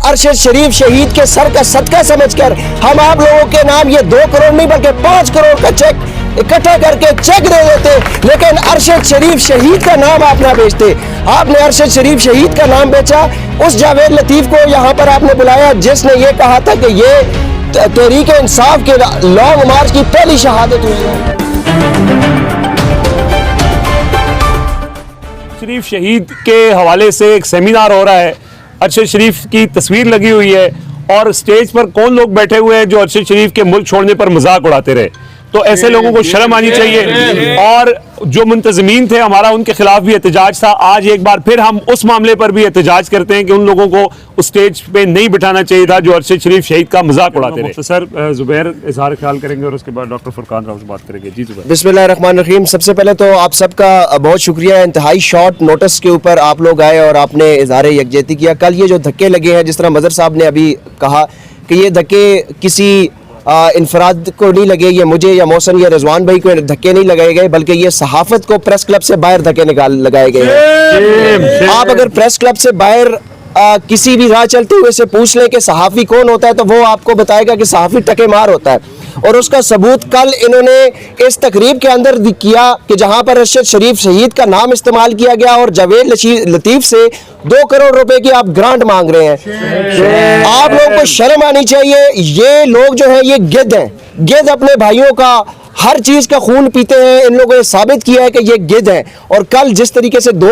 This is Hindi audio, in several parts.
अरशद शरीफ शहीद के सर का सदका समझकर हम आप लोगों के नाम ये 2 करोड़ नहीं बल्कि 5 करोड़ का चेक इकट्ठा करके चेक दे देते, लेकिन अरशद शरीफ शहीद का नाम आप ना बेचते। आपने अरशद शरीफ शहीद का नाम बेचा। उस जावेद लतीफ को यहाँ पर आपने बुलाया जिसने ये कहा था कि ये तहरीक इंसाफ के लॉन्ग मार्च की पहली शहादत हुई है। शरीफ शहीद के हवाले से एक सेमिनार हो रहा है। अरशद शरीफ की तस्वीर लगी हुई है और स्टेज पर कौन लोग बैठे हुए हैं जो अरशद शरीफ के मुल्क छोड़ने पर मजाक उड़ाते रहे। तो ऐसे लोगों को शर्म आनी चाहिए। और जो मुंतजमीन थे हमारा, उनके खिलाफ भी एहतजाज था। आज एक बार फिर हम उस मामले पर भी एहतजाज करते हैं कि उन लोगों को उस स्टेज पे नहीं बिठाना चाहिए था जो अरशद शरीफ शहीद का मजाक उड़ाते रहे। तो सर जुबैर इजहार ख्याल करेंगे और उसके बाद डॉक्टर फुरकान राव से बात करेंगे। जी जुबैर। बिस्मिल्लाहिर्रहमानिर्रहीम। सबसे पहले तो आप सबका बहुत शुक्रिया। इंतहाई शॉर्ट नोटिस के ऊपर आप लोग आए और आपने इजहार यकजहती किया। कल ये जो धक्के लगे हैं, जिस तरह मजहर साहब ने अभी कहा कि ये धक्के किसी इनफराद को नहीं लगे, ये मुझे या मौसम या रिजवान भाई को धक्के नहीं लगाए गए, बल्कि ये सहाफत को प्रेस क्लब से बाहर धक्के लगाए गए हैं। आप अगर प्रेस क्लब से बाहर किसी भी राह चलते हुए से पूछ लें कि सहाफ़ी कौन होता है, तो वो आपको बताएगा कि सहाफ़ी टके मार होता है। और उसका सबूत कल इन्होंने इस तकरीब के अंदर किया कि जहां पर अरशद शरीफ शहीद का नाम इस्तेमाल किया गया और जावेद लतीफ से 2 करोड़ रुपए की आप ग्रांट मांग रहे हैं। आप लोगों को शर्म आनी चाहिए। ये लोग जो है ये गिद्ध हैं। गिद्ध अपने भाइयों का हर चीज का खून पीते हैं। इन लोगों ने साबित किया है कि ये गिद्ध हैं। और कल जिस तरीके से 2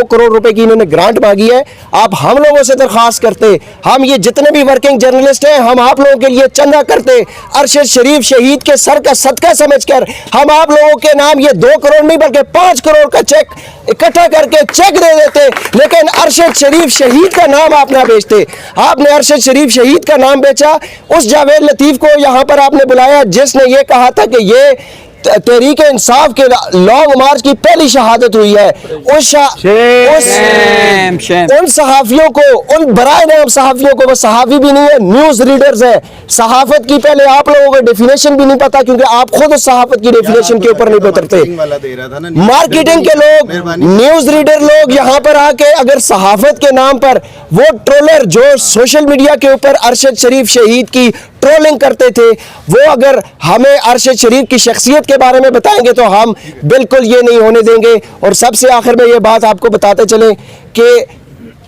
करोड़ रुपए की इन्होंने ग्रांट मांगी है, आप हम लोगों से दरखास्त करते, हम ये जितने भी वर्किंग जर्नलिस्ट हैं, हम आप लोगों के लिए चंदा करते। अरशद शरीफ शहीद के सर का सदका समझकर हम आप लोगों के नाम ये 2 करोड़ नहीं बल्कि 5 करोड़ का चेक इकट्ठा करके चेक दे देते, लेकिन अरशद शरीफ शहीद का नाम आप ना बेचते। आपने अरशद शरीफ शहीद का नाम बेचा। उस जावेद लतीफ को यहाँ पर आपने बुलाया जिसने ये कहा था कि ये तहरीक इंसाफ के लॉन्ग मार्च की पहली शहादत हुई है। उन सहाफियों को, उन बराए नाम सहाफियों को, वो सहाफी भी नहीं है, न्यूज रीडर्स है। सहाफत की पहले आप लोगों को डेफिनेशन भी नहीं पता, क्योंकि आप खुद उस सहाफत की डेफिनेशन के ऊपर नहीं उतरते। मार्केटिंग के लोग, न्यूज रीडर लोग यहाँ पर आके अगर सहाफत के नाम पर वो ट्रोलर जो सोशल मीडिया के ऊपर अरशद शरीफ शहीद की ट्रोलिंग करते थे, वो अगर हमें अरशद शरीफ की शख्सियत के बारे में बताएंगे तो हम बिल्कुल ये नहीं होने देंगे। और सबसे आखिर में ये बात आपको बताते चलें कि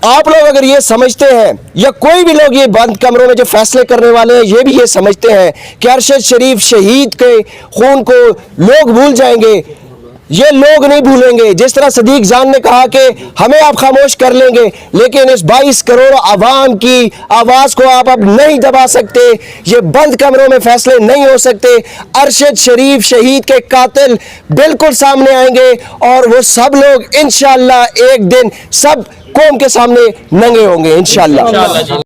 आप लोग अगर ये समझते हैं, या कोई भी लोग ये बंद कमरों में जो फैसले करने वाले हैं, ये भी ये समझते हैं कि अरशद शरीफ शहीद के खून को लोग भूल जाएंगे, ये लोग नहीं भूलेंगे। जिस तरह सदीक जान ने कहा कि हमें आप खामोश कर लेंगे, लेकिन इस 22 करोड़ आवाम की आवाज को आप अब नहीं दबा सकते। ये बंद कमरों में फैसले नहीं हो सकते। अरशद शरीफ शहीद के कातिल बिल्कुल सामने आएंगे और वो सब लोग इंशाअल्लाह एक दिन सब कौम के सामने नंगे होंगे इंशाअल्लाह।